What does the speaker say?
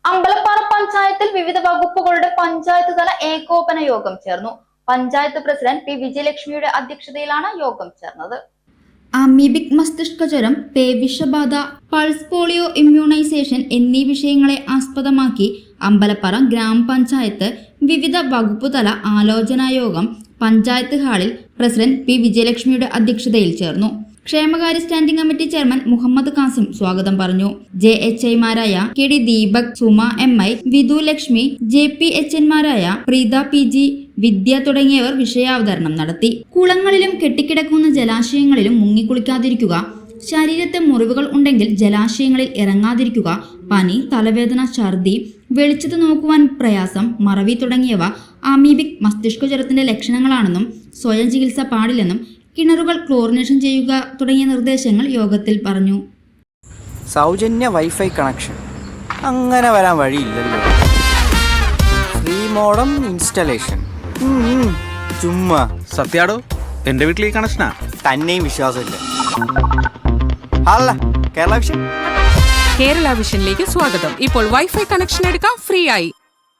അമ്പലപ്പാറ പഞ്ചായത്തിൽ വിവിധ വകുപ്പുകളുടെ പഞ്ചായത്ത് തല ഏകോപന യോഗം ചേർന്നു. പഞ്ചായത്ത് പ്രസിഡന്റ് പി വിജയലക്ഷ്മിയുടെ അധ്യക്ഷതയിലാണ് യോഗം ചേർന്നത്. അമീബിക് മസ്തിഷ്ക ജ്വരം, പേവിഷബാധ, പൾസ് പോളിയോ ഇമ്മ്യൂണൈസേഷൻ എന്നീ വിഷയങ്ങളെ ആസ്പദമാക്കി അമ്പലപ്പാറ ഗ്രാമപഞ്ചായത്ത് വിവിധ വകുപ്പുതല ആലോചനാ യോഗം പഞ്ചായത്ത് ഹാളിൽ പ്രസിഡന്റ് പി വിജയലക്ഷ്മിയുടെ അധ്യക്ഷതയിൽ ചേർന്നു. ക്ഷേമകാര്യ standing committee chairman Muhammad Kasim സ്വാഗതം പറഞ്ഞു. JHIമാരായ KD Deepak, Suma MI, Vidhu Lakshmi, JPHNമാരായ Preetha PG, വിദ്യ തുടങ്ങിയവർ വിഷയാവതരണം നടത്തി. കുളങ്ങളിലും കെട്ടിക്കിടക്കുന്ന ജലാശയങ്ങളിലും മുങ്ങിക്കുളിക്കാതിരിക്കുക, ശരീരത്തെ മുറിവുകൾ ഉണ്ടെങ്കിൽ ജലാശയങ്ങളിൽ ഇറങ്ങാതിരിക്കുക, പനി, തലവേദന, ഛർദി, വെളിച്ചത്ത് നോക്കുവാൻ പ്രയാസം, മറവി തുടങ്ങിയവ അമീബിക് മസ്തിഷ്ക ജ്വരത്തിന്റെ ലക്ഷണങ്ങളാണെന്നും സ്വയം ചികിത്സ പാടില്ലെന്നും കിണറുകൾ ക്ലോറിനേഷൻ ചെയ്യുക തുടങ്ങിയ നിർദ്ദേശങ്ങൾ യോഗത്തിൽ പറഞ്ഞു. സൗജന്യ വൈഫൈ കണക്ഷൻ അങ്ങനെ വരാൻ വഴിയില്ലല്ലോ. ഫ്രീ മോഡം ഇൻസ്റ്റലേഷൻ ചുമ്മാ. സത്യാടോ, എന്റെ വീട്ടിൽ ഈ കണക്ഷനാ. തന്നെയും വിശ്വാസമില്ല. അല്ല, കേരള വിഷൻ. കേരള വിഷനിലേക്ക് സ്വാഗതം. ഇപ്പോൾ വൈഫൈ കണക്ഷൻ എടുക്കാം ഫ്രീ ആയി.